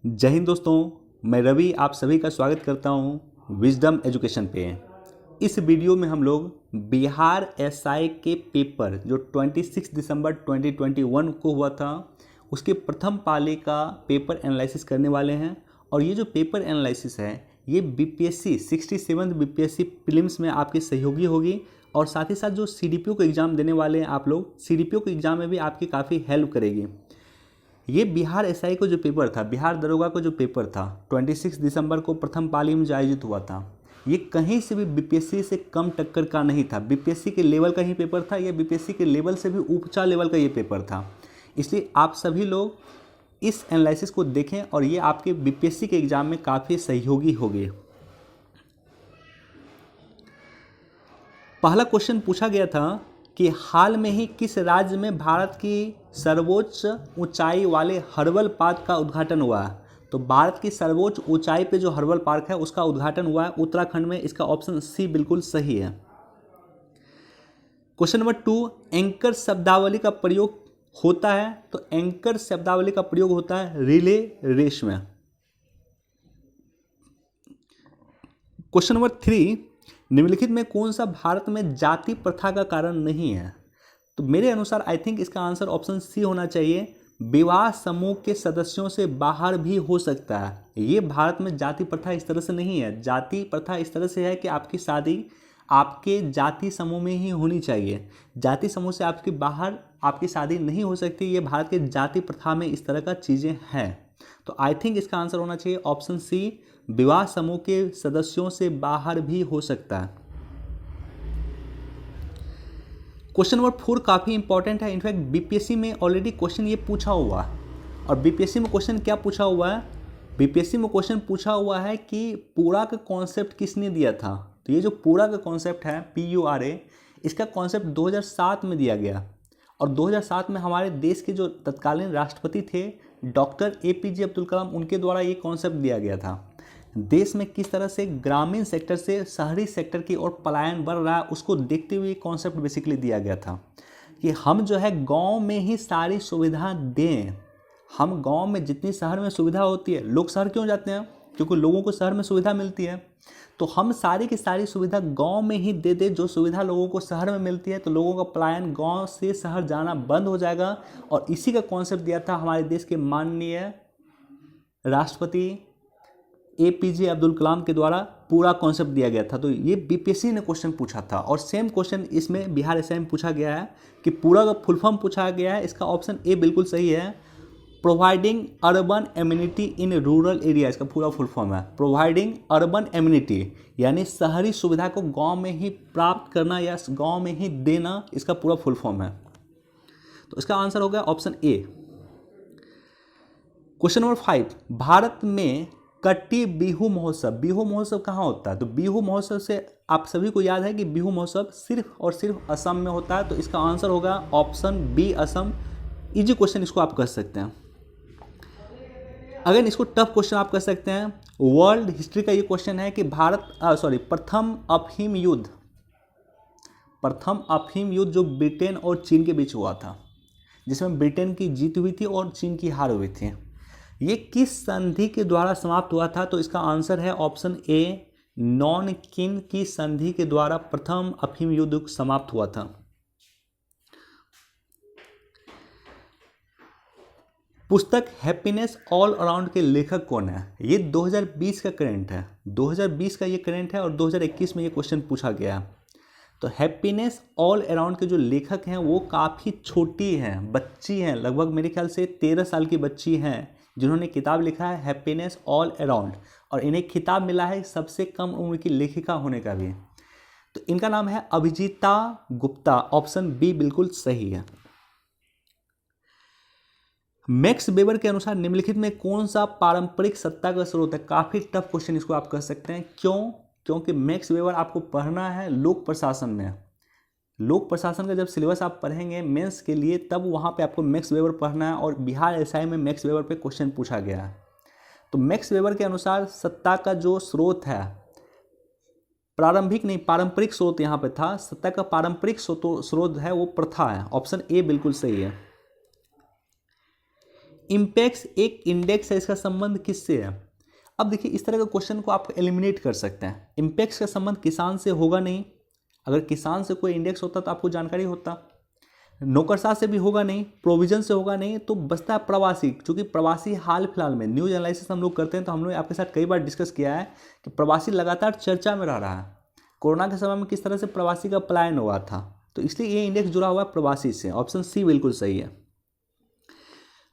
जय हिंद दोस्तों, मैं रवि आप सभी का स्वागत करता हूं विजडम एजुकेशन पे। इस वीडियो में हम लोग बिहार एसआई के पेपर जो 26 दिसंबर 2021 को हुआ था उसके प्रथम पाली का पेपर एनालिसिस करने वाले हैं। और ये जो पेपर एनालिसिस है ये बीपीएससी 67 बीपीएससी प्रीलिम्स में आपकी सहयोगी होगी। और साथ ही साथ जो सीडीपीओ को एग्ज़ाम देने वाले हैं आप लोग, सीडीपीओ के एग्ज़ाम में भी आपकी काफ़ी हेल्प करेगी। ये बिहार एसआई को जो पेपर था, बिहार दरोगा को जो पेपर था 26 दिसंबर को प्रथम पाली में जो आयोजित हुआ था, ये कहीं से भी बीपीएससी से कम टक्कर का नहीं था। बीपीएससी के लेवल का ही पेपर था, ये बीपीएससी के लेवल से भी ऊंचा लेवल का ये पेपर था। इसलिए आप सभी लोग इस एनालिसिस को देखें और ये आपके बीपीएससी के एग्ज़ाम में काफ़ी सहयोगी होगी। पहला क्वेश्चन पूछा गया था कि हाल में ही किस राज्य में भारत की सर्वोच्च ऊंचाई वाले हर्बल पार्क का उद्घाटन हुआ है। तो भारत की सर्वोच्च ऊंचाई पे जो हर्बल पार्क है उसका उद्घाटन हुआ है उत्तराखंड में। इसका ऑप्शन सी बिल्कुल सही है। क्वेश्चन नंबर 2, एंकर शब्दावली का प्रयोग होता है। तो एंकर शब्दावली का प्रयोग होता है रिले रेस में। क्वेश्चन नंबर 3, निम्नलिखित में कौन सा भारत में जाति प्रथा का कारण नहीं है। तो मेरे अनुसार आई थिंक इसका आंसर ऑप्शन सी होना चाहिए, विवाह समूह के सदस्यों से बाहर भी हो सकता है। ये भारत में जाति प्रथा इस तरह से नहीं है। जाति प्रथा इस तरह से है कि आपकी शादी आपके जाति समूह में ही होनी चाहिए, जाति समूह से आपकी बाहर आपकी शादी नहीं हो सकती। ये भारत के जाति प्रथा में इस तरह का चीज़ें हैं। तो आई थिंक इसका आंसर होना चाहिए ऑप्शन सी, विवाह समूह के सदस्यों से बाहर भी हो सकता है। क्वेश्चन नंबर 4 काफ़ी इंपॉर्टेंट है। इनफैक्ट बीपीएससी में ऑलरेडी क्वेश्चन ये पूछा हुआ है। और बीपीएससी में क्वेश्चन क्या पूछा हुआ है, बीपीएससी में क्वेश्चन पूछा हुआ है कि पूरा का कॉन्सेप्ट किसने दिया था। तो ये जो पूरा का कॉन्सेप्ट है PURA, इसका कॉन्सेप्ट 2007 में दिया गया। और 2007 में हमारे देश के जो तत्कालीन राष्ट्रपति थे डॉक्टर APJ अब्दुल कलाम, उनके द्वारा ये कॉन्सेप्ट दिया गया था। देश में किस तरह से ग्रामीण सेक्टर से शहरी सेक्टर की ओर पलायन बढ़ रहा है उसको देखते हुए कॉन्सेप्ट बेसिकली दिया गया था कि हम जो है गांव में ही सारी सुविधा दें। हम गांव में जितनी शहर में सुविधा होती है, लोग शहर क्यों जाते हैं, क्योंकि लोगों को शहर में सुविधा मिलती है। तो हम सारी की सारी सुविधा गांव में ही दे दे, जो सुविधा लोगों को शहर में मिलती है, तो लोगों का पलायन गांव से शहर जाना बंद हो जाएगा। और इसी का कॉन्सेप्ट दिया था हमारे देश के माननीय राष्ट्रपति APJ अब्दुल कलाम के द्वारा पूरा कॉन्सेप्ट दिया गया था। तो ये बीपीएससी ने क्वेश्चन पूछा था और सेम क्वेश्चन इसमें बिहार एसआई में पूछा गया है कि पूरा का फुल फॉर्म पूछा गया है। इसका ऑप्शन ए बिल्कुल सही है, providing urban immunity in rural area. इसका पूरा फुल फॉर्म है प्रोवाइडिंग अर्बन एम्यूनिटी, यानी शहरी सुविधा को गांव में ही प्राप्त करना या गांव में ही देना, इसका पूरा फुल फॉर्म है। तो इसका आंसर हो गया option A. Question number 5, Bharat में कट्टी बिहू महोत्सव, बिहू महोत्सव कहाँ होता है। तो बिहू महोत्सव से आप सभी को याद है कि बिहू महोत्सव सिर्फ और सिर्फ असम में होता है। तो इसका आंसर होगा option B, Assam. Easy question इसको आप कर सकते हैं। अगर इसको टफ क्वेश्चन आप कर सकते हैं, वर्ल्ड हिस्ट्री का ये क्वेश्चन है कि प्रथम अफीम युद्ध जो ब्रिटेन और चीन के बीच हुआ था, जिसमें ब्रिटेन की जीत हुई थी और चीन की हार हुई थी, ये किस संधि के द्वारा समाप्त हुआ था। तो इसका आंसर है ऑप्शन ए, नॉन किन की संधि के द्वारा प्रथम अफीम युद्ध समाप्त हुआ था। पुस्तक हैप्पीनेस ऑल अराउंड के लेखक कौन है। ये 2020 का करंट है, 2020 का ये करंट है और 2021 में ये क्वेश्चन पूछा गया। तो हैप्पीनेस ऑल अराउंड के जो लेखक हैं वो काफ़ी छोटी हैं, बच्ची हैं, लगभग मेरे ख्याल से 13 साल की बच्ची हैं, जिन्होंने किताब लिखा है हैप्पीनेस ऑल अराउंड। और इन्हें खिताब मिला है सबसे कम उम्र की लेखिका होने का भी। तो इनका नाम है अभिजीता गुप्ता। ऑप्शन बी बिल्कुल सही है। मैक्स वेबर के अनुसार निम्नलिखित में कौन सा पारंपरिक सत्ता का स्रोत है। काफ़ी टफ क्वेश्चन इसको आप कर सकते हैं। क्यों? क्योंकि मैक्स वेबर आपको पढ़ना है लोक प्रशासन में। लोक प्रशासन का जब सिलेबस आप पढ़ेंगे मेंस के लिए, तब वहाँ पे आपको मैक्स वेबर पढ़ना है। और बिहार एसआई में मैक्स वेबर पे क्वेश्चन पूछा गया है। तो मैक्स वेबर के अनुसार सत्ता का जो स्रोत है, प्रारंभिक नहीं पारंपरिक स्रोत यहाँ पे था, सत्ता का पारंपरिक स्रोत है वो प्रथा है। ऑप्शन ए बिल्कुल सही है। इम्पैक्स एक इंडेक्स है, इसका संबंध किससे है? अब देखिए इस तरह के क्वेश्चन को आप एलिमिनेट कर सकते हैं। इम्पैक्स का संबंध किसान से होगा नहीं, अगर किसान से कोई इंडेक्स होता तो आपको जानकारी होता। नौकरशाह से भी होगा नहीं, प्रोविजन से होगा नहीं, तो बचता है प्रवासी। क्योंकि प्रवासी हाल फिलहाल में न्यूज एनालिसिस हम लोग करते हैं, तो हम लोग आपके साथ कई बार डिस्कस किया है कि प्रवासी लगातार चर्चा में रह रहा है। कोरोना के समय में किस तरह से प्रवासी का पलायन हुआ था, तो इसलिए ये इंडेक्स जुड़ा हुआ है प्रवासी से। ऑप्शन सी बिल्कुल सही है।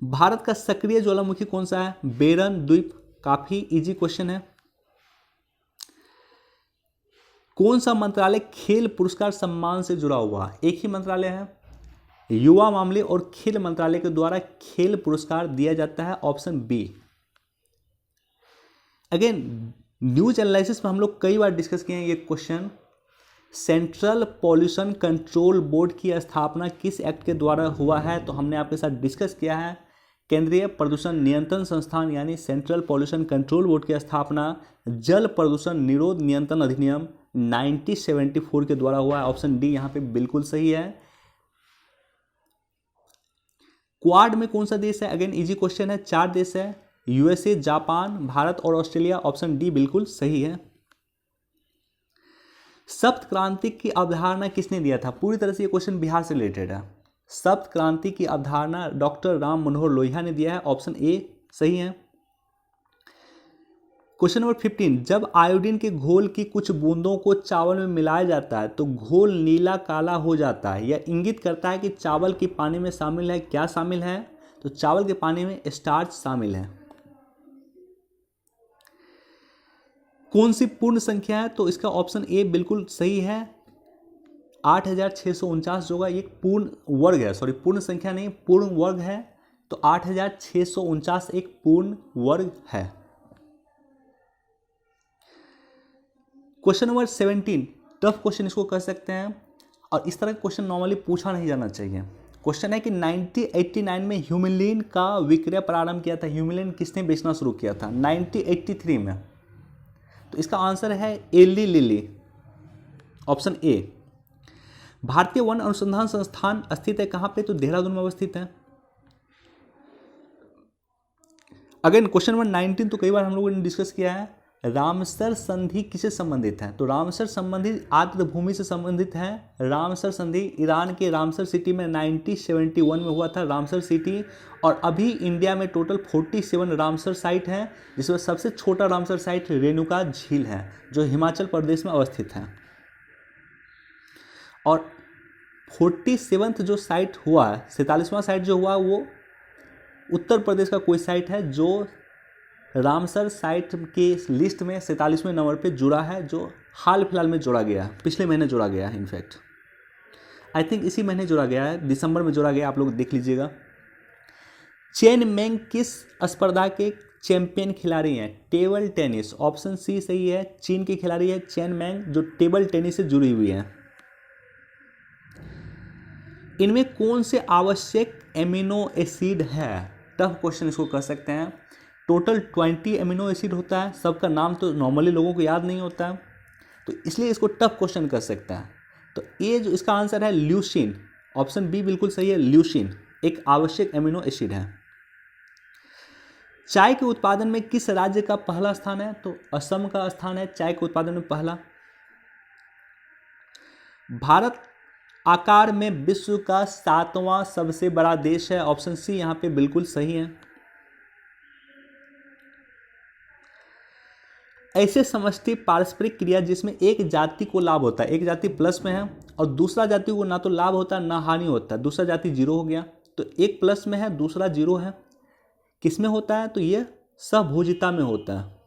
भारत का सक्रिय ज्वालामुखी कौन सा है? बेरन द्वीप। काफी इजी क्वेश्चन है। कौन सा मंत्रालय खेल पुरस्कार सम्मान से जुड़ा हुआ? एक ही मंत्रालय है, युवा मामले और खेल मंत्रालय के द्वारा खेल पुरस्कार दिया जाता है। Option B. Again news analysis में हम लोग कई बार डिस्कस किए हैं ये question. Central pollution control board की स्थापना किस एक्ट के द्वारा हुआ है? तो हमने आपके साथ डिस्कस किया है, केंद्रीय प्रदूषण नियंत्रण संस्थान यानी सेंट्रल पॉल्यूशन कंट्रोल बोर्ड की स्थापना जल प्रदूषण निरोध नियंत्रण अधिनियम 1974 के द्वारा हुआ है। ऑप्शन डी यहाँ पे बिल्कुल सही है। क्वाड में कौन सा देश है? अगेन इजी क्वेश्चन है, 4 देश है, यूएसए, जापान, भारत और ऑस्ट्रेलिया। ऑप्शन डी बिल्कुल सही है। सप्त क्रांति की अवधारणा किसने दिया था? पूरी तरह से ये क्वेश्चन बिहार से रिलेटेड है। सप्त क्रांति की अवधारणा डॉक्टर राम मनोहर लोहिया ने दिया है। ऑप्शन ए सही है। क्वेश्चन नंबर 15, जब आयोडीन के घोल की कुछ बूंदों को चावल में मिलाया जाता है तो घोल नीला काला हो जाता है, यह इंगित करता है कि चावल के पानी में शामिल है। क्या शामिल है? तो चावल के पानी में स्टार्च शामिल है। कौन सी पूर्ण संख्या है? तो इसका ऑप्शन ए बिल्कुल सही है। 8649 जो है ये पूर्ण वर्ग है, सॉरी पूर्ण संख्या नहीं, पूर्ण वर्ग है। तो 8649 एक पूर्ण वर्ग है। क्वेश्चन नंबर 17, टफ क्वेश्चन इसको कर सकते हैं, और इस तरह का क्वेश्चन नॉर्मली पूछा नहीं जाना चाहिए। क्वेश्चन है कि 1989 में ह्यूमिलिन का विक्रय प्रारंभ किया था। ह्यूमिलिन किसने बेचना शुरू किया था? 1983 में। तो इसका आंसर है एली लिली। Option A. भारतीय वन अनुसंधान संस्थान स्थित है कहाँ पे? तो देहरादून में अवस्थित है। अगेन क्वेश्चन नंबर 19 तो कई बार हम लोगों ने डिस्कस किया है। रामसर संधि किससे संबंधित है? तो रामसर संबंधी आर्द्र भूमि से संबंधित है। रामसर संधि ईरान के रामसर सिटी में 1971 में हुआ था, रामसर सिटी। और अभी इंडिया में टोटल 47 रामसर साइट हैं, जिसमें सबसे छोटा रामसर साइट रेणुका झील है, जो हिमाचल प्रदेश में अवस्थित है। और 47th जो साइट हुआ है, 47वां साइट जो हुआ वो उत्तर प्रदेश का कोई साइट है जो रामसर साइट के लिस्ट में 47वें नंबर पे जुड़ा है, जो हाल फिलहाल में जोड़ा गया है, पिछले महीने जोड़ा गया है। इनफैक्ट आई थिंक इसी महीने जोड़ा गया है, दिसंबर में जोड़ा गया, आप लोग देख लीजिएगा। चेन मेंग किस स्पर्धा के चैंपियन खिलाड़ी हैं? Table tennis. ऑप्शन सी सही है, चीन की खिलाड़ी है चेन मेंग, जो टेबल टेनिस से जुड़ी हुई है। इनमें कौन से आवश्यक एमिनो एसिड है? टफ क्वेश्चन इसको कर सकते हैं। टोटल 20 एमिनो एसिड होता है, सबका नाम तो नॉर्मली लोगों को याद नहीं होता है, तो इसलिए इसको टफ क्वेश्चन कर सकता है। तो ये जो इसका आंसर है ल्यूसीन। ऑप्शन बी बिल्कुल सही है, ल्यूसीन एक आवश्यक एमिनो एसिड है। चाय के उत्पादन में किस राज्य का पहला स्थान है? तो असम का स्थान है चाय के उत्पादन में पहला। भारत आकार में विश्व का 7वां सबसे बड़ा देश है। ऑप्शन सी यहां पे बिल्कुल सही है। ऐसे समष्टि पारस्परिक क्रिया जिसमें एक जाति को लाभ होता है, एक जाति प्लस में है और दूसरा जाति को ना तो लाभ होता है ना हानि होता है, दूसरा जाति जीरो हो गया, तो एक प्लस में है दूसरा जीरो है, किस में होता है? तो ये सहभोजिता में होता है।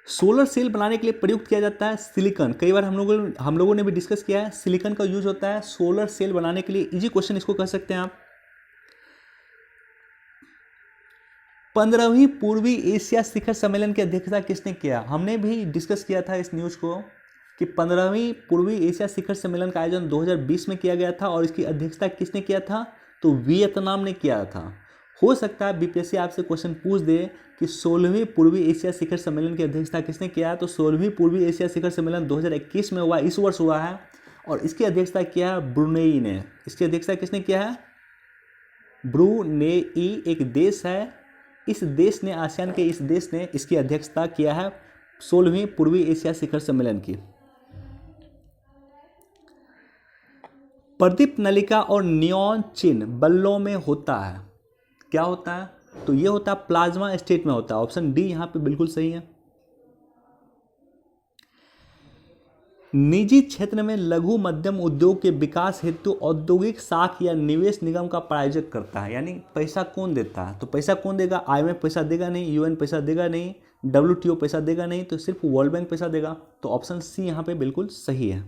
सोलर सेल बनाने के लिए प्रयुक्त किया जाता है सिलिकॉन। कई बार हम लोगों ने भी डिस्कस किया है, सिलिकॉन का यूज होता है सोलर सेल बनाने के लिए। इजी क्वेश्चन इसको कर सकते हैं आप। 15वीं पूर्वी एशिया शिखर सम्मेलन की अध्यक्षता किसने किया? हमने भी डिस्कस किया था इस न्यूज़ को कि 15वीं पूर्वी एशिया शिखर सम्मेलन का आयोजन 2020 में किया गया था और इसकी अध्यक्षता किसने किया था? तो वियतनाम ने किया था। हो सकता है बीपीएससी आपसे क्वेश्चन पूछ दे कि 16वीं पूर्वी एशिया शिखर सम्मेलन की अध्यक्षता किसने किया है? तो 16वीं पूर्वी एशिया शिखर सम्मेलन 2021 में हुआ, इस वर्ष हुआ है, और इसकी अध्यक्षता किया है ब्रुनेई ने। इसकी अध्यक्षता किसने किया है? ब्रूनेई एक देश है, इस देश ने आसियान के इस देश ने इसकी अध्यक्षता किया है 16वीं पूर्वी एशिया शिखर सम्मेलन की। प्रदीप नलिका और नियॉन चिन्ह बल्लों में होता है, क्या होता है? तो ये होता है प्लाज्मा स्टेट में होता है। ऑप्शन डी यहाँ पे बिल्कुल सही है। निजी क्षेत्र में लघु मध्यम उद्योग के विकास हेतु औद्योगिक साख या निवेश निगम का प्रायोजक करता है, यानी पैसा कौन देता है? तो पैसा कौन देगा? IMF पैसा देगा नहीं, UN पैसा देगा नहीं, WTO पैसा देगा नहीं, तो सिर्फ वर्ल्ड बैंक पैसा देगा। तो ऑप्शन सी यहाँ पे बिल्कुल सही है।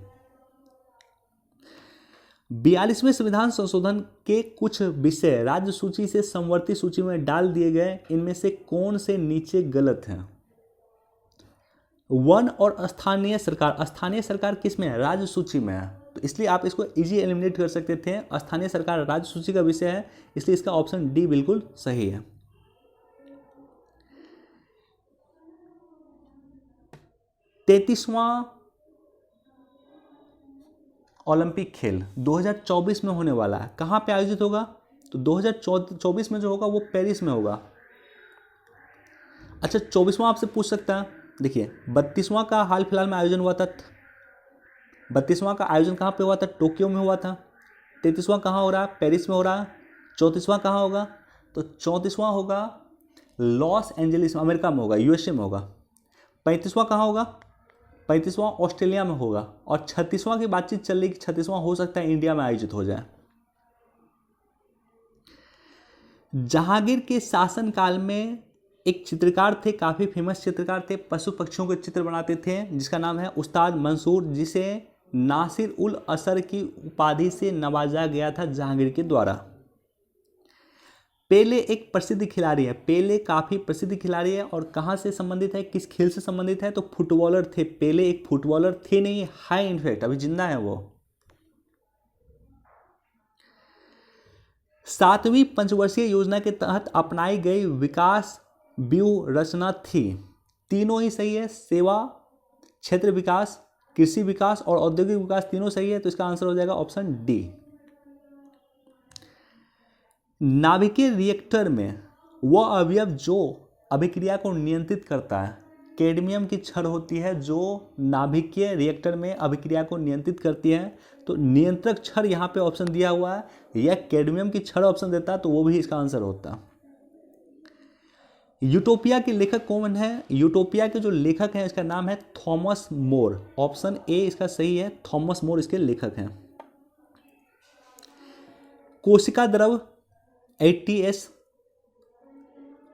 42वें संविधान संशोधन के कुछ विषय राज्य सूची से समवर्ती सूची में डाल दिए गए, इनमें से कौन से नीचे गलत हैं? वन और स्थानीय सरकार किस में है? राज्य सूची में है, तो इसलिए आप इसको इजी एलिमिनेट कर सकते थे। स्थानीय सरकार राज्य सूची का विषय है, इसलिए इसका ऑप्शन डी बिल्कुल सही है। 33वां ओलंपिक खेल 2024 में होने वाला है, कहाँ पे आयोजित होगा? तो 2024 में जो होगा वो पेरिस में होगा। अच्छा, 24वां आपसे पूछ सकता है। देखिए, 32वां का हाल फिलहाल में आयोजन हुआ था। 32वां का आयोजन कहाँ पे हुआ था? टोक्यो में हुआ था। 33वां कहाँ हो रहा है? पेरिस में हो रहा है। 34वां कहाँ होगा? तो 34वां होगा लॉस एंजलिस में, अमेरिका में होगा, USA में होगा। 35वां कहाँ होगा? 35वां ऑस्ट्रेलिया में होगा। और 36वां की बातचीत चल रही कि 36वां हो सकता है इंडिया में आयोजित हो जाए। जहांगीर के शासनकाल में एक चित्रकार थे, काफ़ी फेमस चित्रकार थे, पशु पक्षियों के चित्र बनाते थे, जिसका नाम है उस्ताद मंसूर, जिसे नासिर उल असर की उपाधि से नवाजा गया था जहांगीर के द्वारा। पेले एक प्रसिद्ध खिलाड़ी है, पेले काफ़ी प्रसिद्ध खिलाड़ी है, और कहाँ से संबंधित है, किस खेल से संबंधित है? तो फुटबॉलर थे। पेले एक फुटबॉलर थे नहीं, है इनफैक्ट, अभी जिंदा है वो। 7वीं पंचवर्षीय योजना के तहत अपनाई गई विकास व्यूह रचना थी, तीनों ही सही है। सेवा क्षेत्र विकास, कृषि विकास और औद्योगिक विकास तीनों सही है, तो इसका आंसर हो जाएगा ऑप्शन डी। नाभिकीय रिएक्टर में वह अवयव जो अभिक्रिया को नियंत्रित करता है, कैडमियम की छड़ होती है जो नाभिकीय रिएक्टर में अभिक्रिया को नियंत्रित करती है, तो नियंत्रक छड़ यहाँ पे ऑप्शन दिया हुआ है, या कैडमियम की छड़ ऑप्शन देता तो वो भी इसका आंसर होता। यूटोपिया के लेखक कौन है? यूटोपिया के जो लेखक हैं इसका नाम है थॉमस मोर। ऑप्शन ए इसका सही है, थॉमस मोर इसके लेखक हैं। कोशिका द्रव 80s,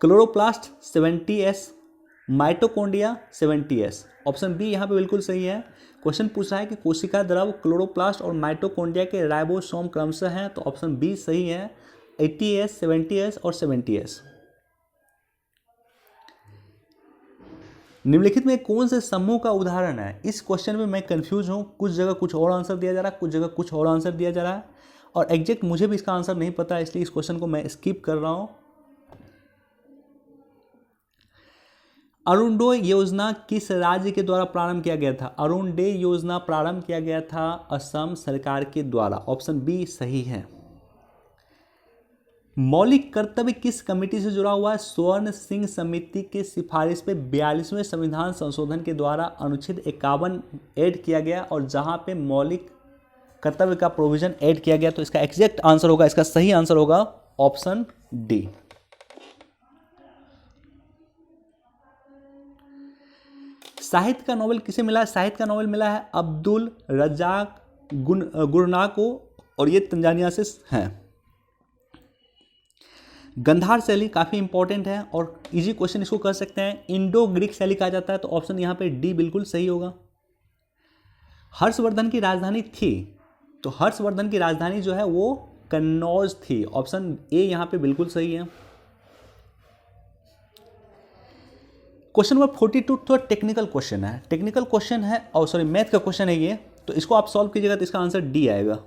chloroplast 70s, mitochondria 70s। Option B यहाँ पे बिल्कुल सही है। क्वेश्चन पूछ रहा है कि कोशिका द्रव, क्लोरोप्लास्ट और माइटोकॉन्ड्रिया के राइबोसोम क्रमशः हैं, तो ऑप्शन बी सही है, 80s, 70s और 70s। निम्नलिखित में कौन से समूह का उदाहरण है? इस क्वेश्चन में मैं कंफ्यूज हूँ, कुछ जगह कुछ और आंसर दिया जा रहा है, कुछ जगह कुछ और आंसर दिया जा रहा है, और एग्जैक्ट मुझे भी इसका आंसर नहीं पता, इसलिए इस क्वेश्चन को मैं स्किप कर रहा हूँ। अरुणोदय योजना किस राज्य के द्वारा प्रारंभ किया गया था? अरुणोदय योजना प्रारंभ किया गया था असम सरकार के द्वारा। ऑप्शन बी सही है। मौलिक कर्तव्य किस कमेटी से जुड़ा हुआ है? स्वर्ण सिंह समिति के सिफारिश पे 42वें संविधान संशोधन के द्वारा अनुच्छेद 51 ऐड किया गया, और जहां पे मौलिक कर्तव्य का प्रोविजन ऐड किया गया, तो इसका एग्जैक्ट आंसर होगा, इसका सही आंसर होगा ऑप्शन डी। साहित्य का नोबेल किसे मिला है? साहित्य का नोबेल मिला है अब्दुल रज्जाक गुरनाह को, और ये तंजानिया से हैं। गंधार शैली काफ़ी इंपॉर्टेंट है और इजी क्वेश्चन इसको कर सकते हैं। इंडो ग्रीक शैली कहा जाता है, तो ऑप्शन यहाँ पे डी बिल्कुल सही होगा। हर्षवर्धन की राजधानी थी, तो हर्षवर्धन की राजधानी जो है वो कन्नौज थी। ऑप्शन ए यहाँ पे बिल्कुल सही है। क्वेश्चन नंबर 42 थोड़ा टेक्निकल क्वेश्चन है, टेक्निकल क्वेश्चन है, और सॉरी मैथ का क्वेश्चन है ये, तो इसको आप सॉल्व कीजिएगा तो इसका आंसर डी आएगा।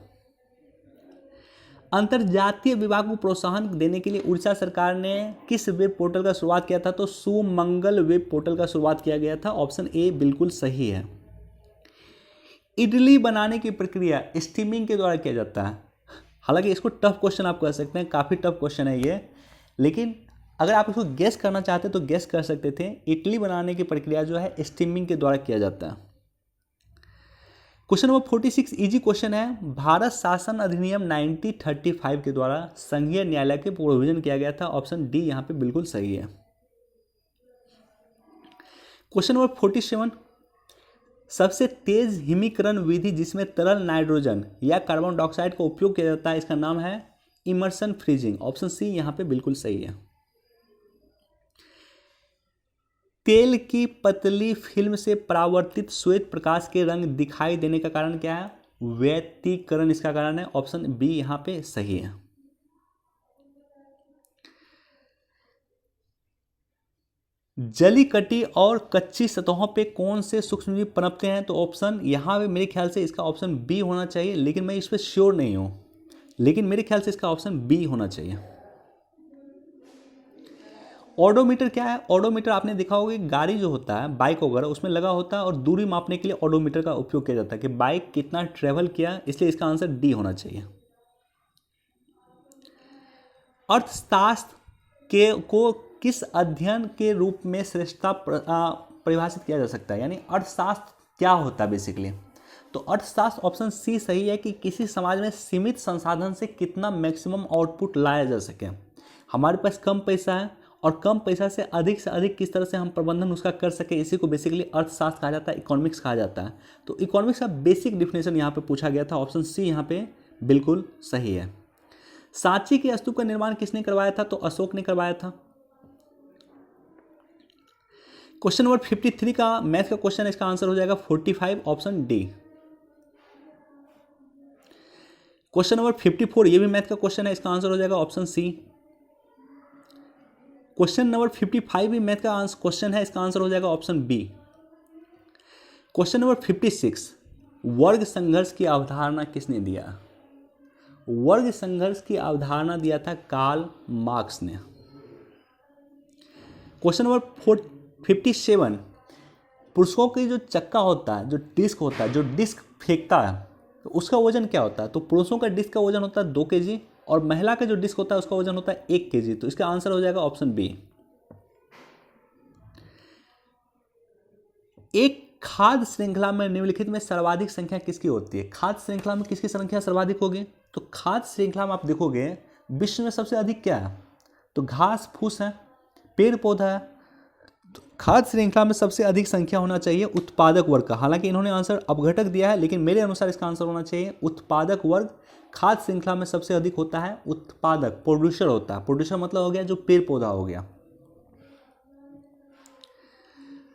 अंतर्जातीय विवाह को प्रोत्साहन देने के लिए उड़ीसा सरकार ने किस वेब पोर्टल का शुरुआत किया था? तो सुमंगल वेब पोर्टल का शुरुआत किया गया था। ऑप्शन ए बिल्कुल सही है। इडली बनाने की प्रक्रिया स्टीमिंग के द्वारा किया जाता है। हालांकि इसको टफ क्वेश्चन आप कह सकते हैं, काफ़ी टफ क्वेश्चन है ये, लेकिन अगर आप इसको गेस करना चाहते तो गेस कर सकते थे। इडली बनाने की प्रक्रिया जो है स्टीमिंग के द्वारा किया जाता है। क्वेश्चन नंबर 46 इजी क्वेश्चन है। भारत शासन अधिनियम 1935 के द्वारा संघीय न्यायालय के प्रोविजन किया गया था। ऑप्शन डी यहाँ पे बिल्कुल सही है। क्वेश्चन नंबर 47 सबसे तेज हिमीकरण विधि जिसमें तरल नाइट्रोजन या कार्बन डाइऑक्साइड का उपयोग किया जाता है, इसका नाम है इमर्सन फ्रीजिंग। ऑप्शन सी यहाँ पे बिल्कुल सही है। तेल की पतली फिल्म से परावर्तित श्वेत प्रकाश के रंग दिखाई देने का कारण क्या है? व्यतिकरण इसका कारण है। ऑप्शन बी यहां पे सही है। जली कटी और कच्ची सतहों पे कौन से सूक्ष्मजीव पनपते हैं? तो ऑप्शन यहां पे मेरे ख्याल से इसका ऑप्शन बी होना चाहिए, लेकिन मैं इस पर श्योर नहीं हूं, लेकिन मेरे ख्याल से इसका ऑप्शन बी होना चाहिए। ऑडोमीटर क्या है? ऑडोमीटर आपने देखा होगा कि गाड़ी जो होता है, बाइक वगैरह, उसमें लगा होता है और दूरी मापने के लिए ऑडोमीटर का उपयोग किया जाता है कि बाइक कितना ट्रेवल किया, इसलिए इसका आंसर डी होना चाहिए। अर्थशास्त्र को किस अध्ययन के रूप में श्रेष्ठता परिभाषित किया जा सकता है? यानी अर्थशास्त्र क्या होता है बेसिकली? तो अर्थशास्त्र ऑप्शन सी सही है कि किसी समाज में सीमित संसाधन से कितना मैक्सिमम आउटपुट लाया जा सके। हमारे पास कम पैसा है और कम पैसा से अधिक किस तरह से हम प्रबंधन उसका कर सके, इसी को बेसिकली अर्थशास्त्र कहा जाता है, इकोनॉमिक्स कहा जाता है। तो इकोनॉमिक्स का बेसिक डिफिनेशन यहाँ पे पूछा गया था। ऑप्शन सी यहाँ पे बिल्कुल सही है। सांची के स्तूप का निर्माण किसने करवाया था? तो अशोक ने करवाया था। क्वेश्चन नंबर 53 का मैथ का क्वेश्चन है, इसका आंसर हो जाएगा 45, ऑप्शन डी। क्वेश्चन नंबर 54 ये भी मैथ का क्वेश्चन है, इसका आंसर हो जाएगा ऑप्शन सी। क्वेश्चन नंबर 55 भी मैथ का क्वेश्चन है, इसका आंसर हो जाएगा ऑप्शन बी। क्वेश्चन नंबर 56 वर्ग संघर्ष की अवधारणा किसने दिया? वर्ग संघर्ष की अवधारणा दिया था कार्ल मार्क्स ने। क्वेश्चन नंबर 57 पुरुषों की जो चक्का होता है, जो डिस्क होता है, जो डिस्क फेंकता है, तो उसका वजन क्या होता है? तो पुरुषों का डिस्क का वजन होता है 2 kg और महिला का जो डिस्क होता है उसका वजन होता है 1 kg। तो इसका आंसर हो जाएगा ऑप्शन बी। एक खाद्य श्रृंखला में निम्नलिखित में सर्वाधिक संख्या किसकी होती है? खाद्य श्रृंखला में किसकी संख्या सर्वाधिक होगी? तो खाद्य श्रृंखला में आप देखोगे विश्व में सबसे अधिक क्या है? तो घास फूस है, पेड़ पौधा है। तो खाद्य श्रृंखला में सबसे अधिक संख्या होना चाहिए उत्पादक वर्ग का। हालांकि इन्होंने आंसर अपघटक दिया है, लेकिन मेरे अनुसार इसका आंसर होना चाहिए उत्पादक वर्ग। खाद्य श्रृंखला में सबसे अधिक होता है उत्पादक, प्रोड्यूसर होता है। प्रोड्यूसर मतलब हो गया जो पेड़ पौधा हो गया।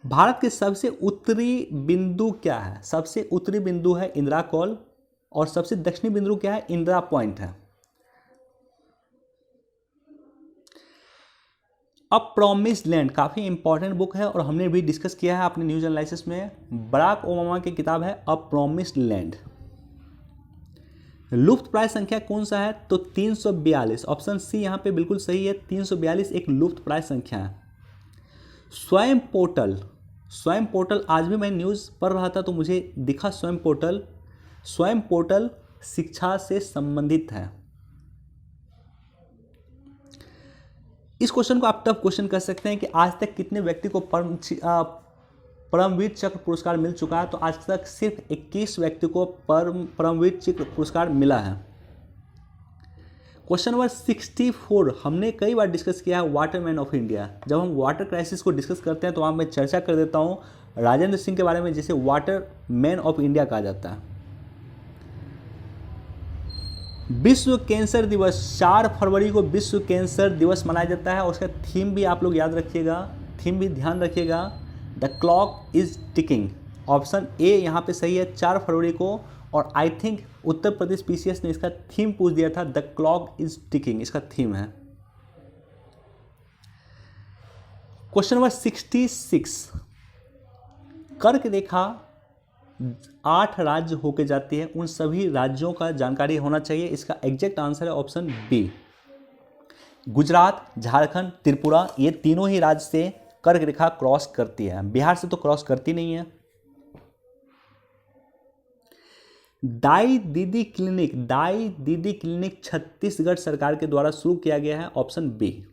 भारत के सबसे उत्तरी बिंदु क्या है? सबसे उत्तरी बिंदु है इंदिरा कॉल और सबसे दक्षिणी बिंदु क्या है? इंदिरा पॉइंट है। अ प्रॉमिस्ड लैंड काफ़ी इंपॉर्टेंट बुक है और हमने भी डिस्कस किया है अपने न्यूज एनालिसिस में। बराक ओबामा की किताब है अ प्रॉमिस्ड लैंड। लुप्त प्राय संख्या कौन सा है? तो 342। ऑप्शन सी यहाँ पे बिल्कुल सही है। 342 एक लुप्त प्राय संख्या है। स्वयं पोर्टल आज भी मैं न्यूज़ पढ़ रहा था तो मुझे दिखा स्वयं पोर्टल शिक्षा से संबंधित है। इस क्वेश्चन को आप टफ क्वेश्चन कर सकते हैं कि आज तक कितने व्यक्ति को परमवीर चक्र पुरस्कार मिल चुका है? तो आज तक सिर्फ 21 व्यक्ति को परमवीर चक्र पुरस्कार मिला है। क्वेश्चन नंबर 64 हमने कई बार डिस्कस किया है, वाटरमैन ऑफ इंडिया। जब हम वाटर क्राइसिस को डिस्कस करते हैं तो वहाँ मैं चर्चा कर देता हूँ राजेंद्र सिंह के बारे में, जिसे वाटर मैन ऑफ इंडिया कहा जाता है। विश्व कैंसर दिवस 4 फरवरी को विश्व कैंसर दिवस मनाया जाता है और उसका थीम भी आप लोग याद रखिएगा, थीम भी ध्यान रखिएगा, the clock is ticking. Option A यहाँ पे सही है 4 फरवरी को। और I think Uttar Pradesh PCS ने इसका थीम पूछ दिया था, द क्लॉक इज टिकिंग इसका थीम है। क्वेश्चन नंबर 66 कर्क रेखा 8 राज्य होके जाती है, उन सभी राज्यों का जानकारी होना चाहिए। इसका एग्जैक्ट आंसर है ऑप्शन बी। गुजरात, झारखंड, त्रिपुरा, ये तीनों ही राज्य से कर्क रेखा क्रॉस करती है। बिहार से तो क्रॉस करती नहीं है। दाई दीदी क्लिनिक छत्तीसगढ़ सरकार के द्वारा शुरू किया गया है, ऑप्शन बी।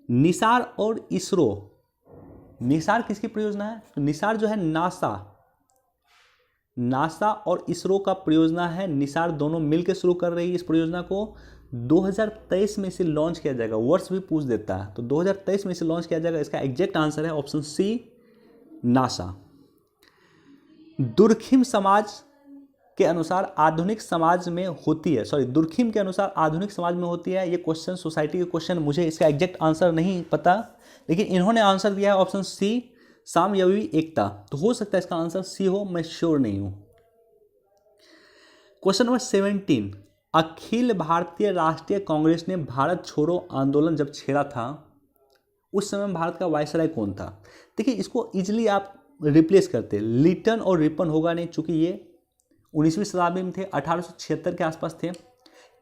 निसार और इसरो, निसार किसकी परियोजना है? तो निसार जो है नासा और इसरो का परियोजना है। निसार दोनों मिलकर शुरू कर रही है इस परियोजना को। 2023 में इसे लॉन्च किया जाएगा, वर्ष भी पूछ देता है, तो 2023 में इसे लॉन्च किया जाएगा। इसका एग्जैक्ट आंसर है ऑप्शन सी, नासा। दुर्खिम समाज के अनुसार आधुनिक समाज में होती है, दुर्खिम के अनुसार आधुनिक समाज में होती है। ये क्वेश्चन सोसाइटी के क्वेश्चन, मुझे इसका एग्जैक्ट आंसर नहीं पता, लेकिन इन्होंने आंसर दिया है ऑप्शन सी, सामयवी एकता। तो हो सकता है इसका आंसर सी हो, मैं श्योर नहीं हूं। क्वेश्चन नंबर 17, अखिल भारतीय राष्ट्रीय कांग्रेस ने भारत छोड़ो आंदोलन जब छेड़ा था, उस समय भारत का वायसराय कौन था? देखिए, इसको इजिली आप रिप्लेस करते, लिटन और रिपन होगा नहीं, चूंकि ये 19वीं शताब्दी में थे, 1876 के आसपास थे।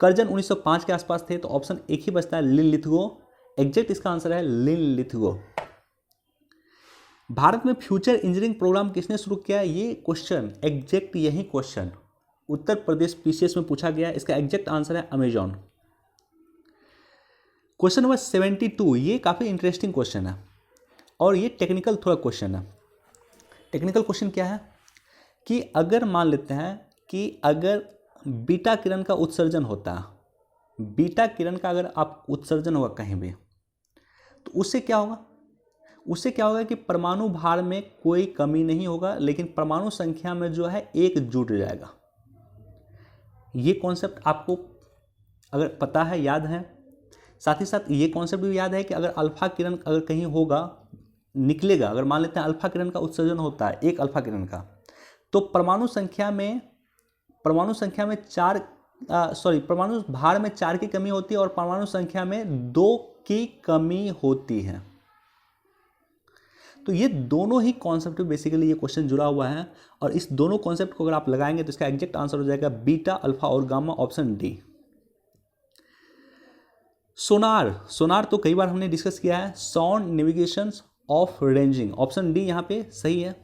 कर्जन 1905 के आसपास थे, तो ऑप्शन एक ही बचता है, लिनलिथगो। एग्जैक्ट इसका आंसर है लिनलिथगो। भारत में फ्यूचर इंजीनियरिंग प्रोग्राम किसने शुरू किया? ये क्वेश्चन एग्जैक्ट यही क्वेश्चन उत्तर प्रदेश पीसीएस में पूछा गया। इसका एग्जैक्ट आंसर है अमेजॉन। क्वेश्चन नंबर 72, ये काफ़ी इंटरेस्टिंग क्वेश्चन है और ये टेक्निकल थोड़ा क्वेश्चन है। टेक्निकल क्वेश्चन क्या है कि अगर मान लेते हैं कि अगर बीटा किरण का उत्सर्जन होता है, बीटा किरण का अगर आप उत्सर्जन होगा कहीं भी, तो उससे क्या होगा? उससे क्या होगा कि परमाणु भार में कोई कमी नहीं होगा, लेकिन परमाणु संख्या में जो है एक जुट जाएगा। ये कॉन्सेप्ट आपको अगर पता है, याद है, साथ ही साथ ये कॉन्सेप्ट भी याद है कि अगर अल्फा किरण अगर कहीं होगा, निकलेगा, अगर मान लेते हैं अल्फा किरण का उत्सर्जन होता है, एक अल्फा किरण का, तो परमाणु भार में 4 की कमी होती है और परमाणु संख्या में 2 की कमी होती है। तो ये दोनों ही कॉन्सेप्ट बेसिकली ये क्वेश्चन जुड़ा हुआ है, और इस दोनों कॉन्सेप्ट को अगर आप लगाएंगे तो इसका एग्जैक्ट आंसर हो जाएगा बीटा, अल्फा और गामा, ऑप्शन डी। सोनार तो कई बार हमने डिस्कस किया है, sound navigation of ranging, option D यहां पे सही है।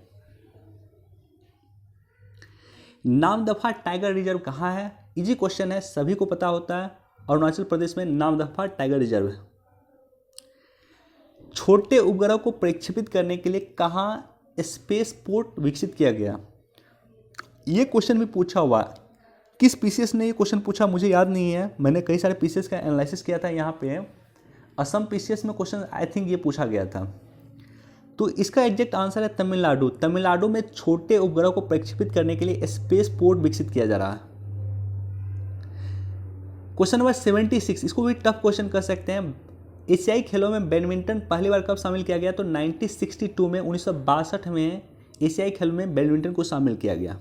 नामदफा टाइगर रिजर्व कहाँ है? इजी क्वेश्चन है, सभी को पता होता है, अरुणाचल प्रदेश में नामदफा टाइगर रिजर्व है। छोटे उपग्रह को प्रक्षेपित करने के लिए कहाँ स्पेस पोर्ट विकसित किया गया? ये क्वेश्चन भी पूछा हुआ है। किस पीसीएस ने ये क्वेश्चन पूछा मुझे याद नहीं है, मैंने कई सारे पीसीएस का एनालिसिस किया था। यहाँ पे असम पीसीएस में क्वेश्चन आई थिंक ये पूछा गया था। तो इसका एग्जैक्ट आंसर है तमिलनाडु। तमिलनाडु में छोटे उपग्रह को प्रक्षेपित करने के लिए स्पेस पोर्ट विकसित किया जा रहा है। क्वेश्चन नंबर 76, इसको भी टफ क्वेश्चन कर सकते हैं। एशियाई खेलों में बैडमिंटन पहली बार कब शामिल किया गया? तो 1962 में, 1962 में एशियाई खेलों में बैडमिंटन को शामिल किया गया।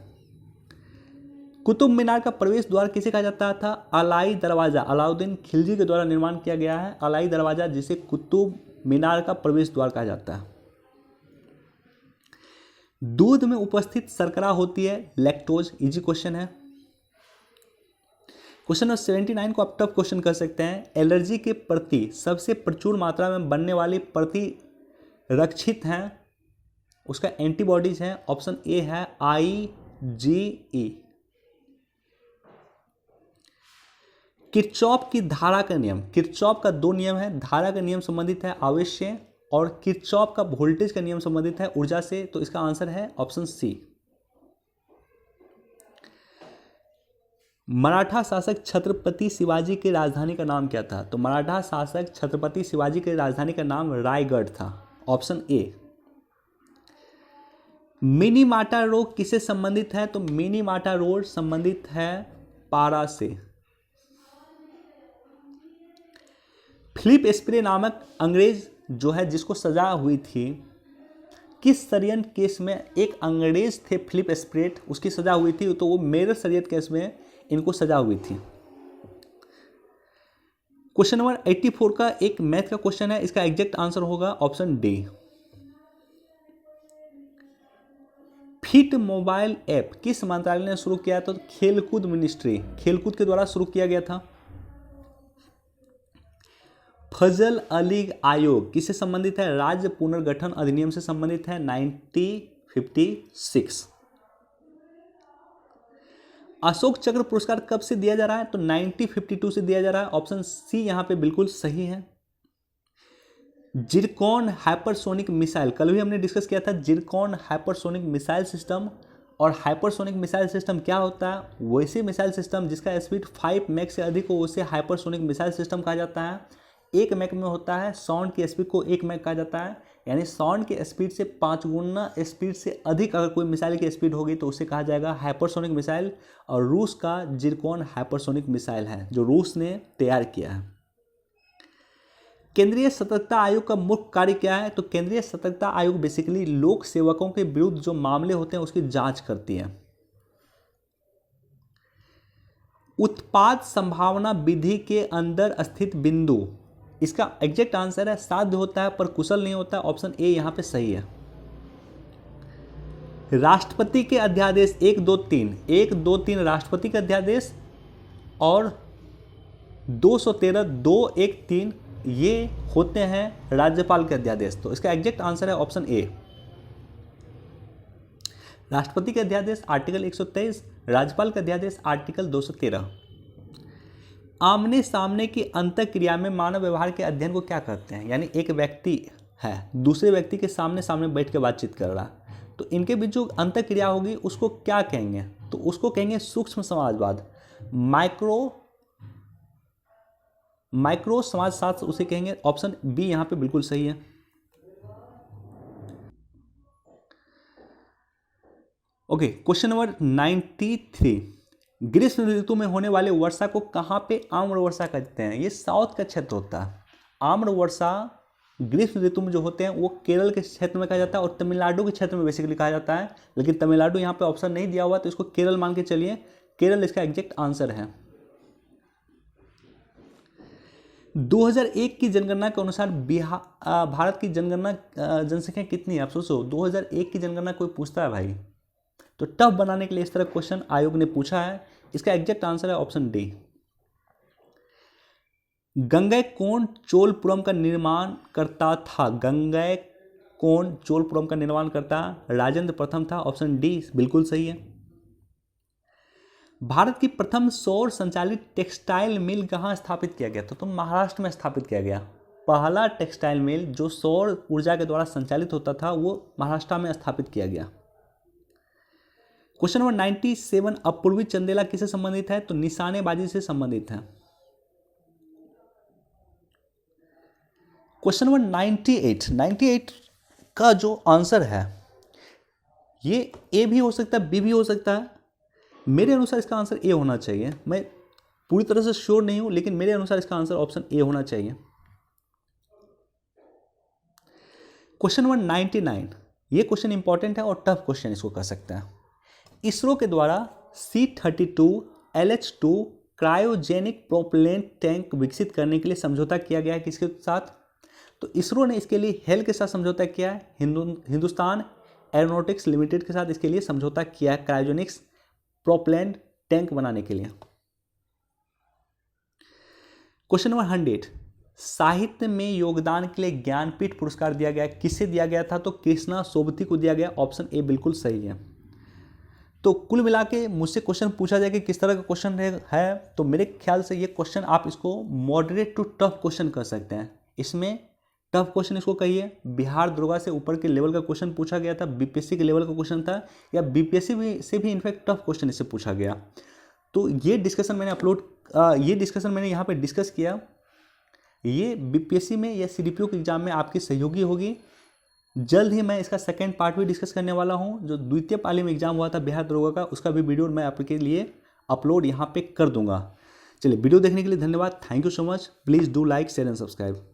कुतुब मीनार का प्रवेश द्वार किसे कहा जाता था? अलाई दरवाजा, अलाउद्दीन खिलजी के द्वारा निर्माण किया गया है अलाई दरवाजा, जिसे कुतुब मीनार का प्रवेश द्वार कहा जाता है। दूध में उपस्थित शर्करा होती है लैक्टोज, इजी क्वेश्चन है। क्वेश्चन नंबर 79 को आप टफ क्वेश्चन कर सकते हैं। एलर्जी के प्रति सबसे प्रचुर मात्रा में बनने वाली प्रतिरक्षित हैं, उसका एंटीबॉडीज है, ऑप्शन ए है IgE। किरचॉफ की धारा का नियम, किरचॉफ का 2 नियम है, धारा का नियम संबंधित है आवेश से और किरचॉफ का वोल्टेज का नियम संबंधित है ऊर्जा से, तो इसका आंसर है ऑप्शन सी। मराठा शासक छत्रपति शिवाजी की राजधानी का नाम क्या था? तो मराठा शासक छत्रपति शिवाजी की राजधानी का नाम रायगढ़ था, ऑप्शन ए। मिनी माटा रोग किससे संबंधित है? तो मिनी माटा रोग संबंधित है पारा से। फिलिप स्प्रे नामक अंग्रेज जो है जिसको सजा हुई थी, किस षड्यंत्र केस में एक अंग्रेज थे फिलिप स्प्रे, उसकी सजा हुई थी, तो वो मेरठ षड्यंत्र केस में इनको सजा हुई थी। क्वेश्चन नंबर 84 का एक मैथ का क्वेश्चन है, इसका एग्जैक्ट आंसर होगा option D. Fit mobile app किस मंत्रालय ने शुरू किया? तो खेलकूद मिनिस्ट्री, खेलकूद के द्वारा शुरू किया गया था। फजल अली आयोग किससे संबंधित है? राज्य पुनर्गठन अधिनियम से संबंधित है, 1956। अशोक चक्र पुरस्कार कब से दिया जा रहा है? तो 1952 से दिया जा रहा है। ऑप्शन सी यहाँ पे बिल्कुल सही है। जिरकॉन हाइपरसोनिक मिसाइल, कल भी हमने डिस्कस किया था जिरकॉन हाइपरसोनिक मिसाइल सिस्टम। और हाइपरसोनिक मिसाइल सिस्टम क्या होता है? वैसे मिसाइल सिस्टम जिसका स्पीड 5 मैक से अधिक हो उसे हाइपरसोनिक मिसाइल सिस्टम कहा जाता है। 1 मैक में होता है, साउंड की स्पीड को 1 मैक कहा जाता है, यानी साउंड की स्पीड से 5 गुना स्पीड से अधिक अगर कोई मिसाइल की स्पीड होगी तो उसे कहा जाएगा हाइपरसोनिक मिसाइल। और रूस का जिरकॉन हाइपरसोनिक मिसाइल है जो रूस ने तैयार किया है। केंद्रीय सतर्कता आयोग का मुख्य कार्य क्या है? तो केंद्रीय सतर्कता आयोग बेसिकली लोक सेवकों के विरुद्ध जो मामले होते हैं उसकी जांच करती है। उत्पाद संभावना विधि के अंदर स्थित बिंदु, इसका एग्जैक्ट आंसर है साध्य होता है पर कुशल नहीं होता। ऑप्शन ए यहां पे सही है। राष्ट्रपति के अध्यादेश 123 राष्ट्रपति के अध्यादेश और 213 ये होते हैं राज्यपाल के अध्यादेश। तो इसका एग्जैक्ट आंसर है ऑप्शन ए। राष्ट्रपति के अध्यादेश आर्टिकल 123, राज्यपाल का अध्यादेश आर्टिकल 213। आमने सामने की अंतःक्रिया में मानव व्यवहार के अध्ययन को क्या कहते हैं? यानी एक व्यक्ति है दूसरे व्यक्ति के सामने सामने बैठ के बातचीत कर रहा है तो इनके बीच जो अंतःक्रिया होगी उसको क्या कहेंगे? तो उसको कहेंगे सूक्ष्म समाजवाद, माइक्रो समाजशास्त्र उसे कहेंगे। ऑप्शन बी यहां पे बिल्कुल सही है। ओके, क्वेश्चन नंबर 93, ग्रीष्म ऋतु में होने वाले वर्षा को कहां पे आम्र वर्षा कहते हैं? ये साउथ का क्षेत्र होता है। आम्र वर्षा ग्रीष्म ऋतु में जो होते हैं वो केरल के क्षेत्र में कहा जाता है और तमिलनाडु के क्षेत्र में बेसिकली कहा जाता है, लेकिन तमिलनाडु यहाँ पे ऑप्शन नहीं दिया हुआ तो इसको केरल मान के चलिए। केरल इसका एग्जैक्ट आंसर है। 2001 की जनगणना के अनुसार भारत की जनसंख्या कितनी है? आप सोचो 2001 की जनगणना कोई पूछता है भाई, तो टफ बनाने के लिए इस तरह क्वेश्चन आयोग ने पूछा है। इसका एग्जैक्ट आंसर है ऑप्शन डी। गंगैकोंड चोलपुरम का निर्माण करता था? गंगैकोंड चोलपुरम का निर्माण करता राजेंद्र प्रथम था। ऑप्शन डी बिल्कुल सही है। भारत की प्रथम सौर संचालित टेक्सटाइल मिल कहाँ स्थापित किया गया था? तो महाराष्ट्र में स्थापित किया गया। पहला टेक्सटाइल मिल जो सौर ऊर्जा के द्वारा संचालित होता था वो महाराष्ट्र में स्थापित किया गया। क्वेश्चन नंबर 97, अपूर्वी चंदेला किससे संबंधित है? तो निशानेबाजी से संबंधित है। क्वेश्चन नंबर 98 का जो आंसर है ये ए भी हो सकता है, बी भी हो सकता है। मेरे अनुसार इसका आंसर ए होना चाहिए। मैं पूरी तरह से श्योर नहीं हूं लेकिन मेरे अनुसार इसका आंसर ऑप्शन ए होना चाहिए। क्वेश्चन नंबर 99, ये क्वेश्चन इंपॉर्टेंट है और टफ क्वेश्चन इसको कह सकते हैं। इसरो के द्वारा C-32 LH-2 cryogenic propellant tank विकसित करने के लिए समझौता किया गया है किसके साथ? तो इसरो ने इसके लिए हेल के साथ समझौता किया है, हिंदुस्तान एरोनॉटिक्स लिमिटेड के साथ इसके लिए समझौता किया है क्रायोजेनिक्स प्रोपेलेंट टैंक बनाने के लिए। क्वेश्चन नंबर 100, साहित्य में योगदान के लिए ज्ञानपीठ पुरस्कार दिया गया, किसे दिया गया था? तो कृष्णा सोबती को दिया गया। ऑप्शन ए बिल्कुल सही है। तो कुल मिला के मुझसे क्वेश्चन पूछा जाए कि किस तरह का क्वेश्चन है, तो मेरे ख्याल से ये क्वेश्चन आप इसको मॉडरेट टू टफ क्वेश्चन कर सकते हैं। इसमें टफ क्वेश्चन इसको कहिए, बिहार दरोगा से ऊपर के लेवल का क्वेश्चन पूछा गया था, बीपीएससी के लेवल का क्वेश्चन था, या बीपीएससी से भी इनफैक्ट टफ क्वेश्चन इससे पूछा गया। तो ये डिस्कशन मैंने यहाँ पे डिस्कस किया। ये बीपीएससी में या सीडीपीओ के एग्जाम में आपकी सहयोगी होगी। जल्द ही मैं इसका सेकेंड पार्ट भी डिस्कस करने वाला हूँ। जो द्वितीय पाली में एग्जाम हुआ था बिहार दरोगा का, उसका भी वीडियो मैं आपके लिए अपलोड यहाँ पे कर दूंगा। चलिए, वीडियो देखने के लिए धन्यवाद। Thank you so much. Please do like, share and subscribe.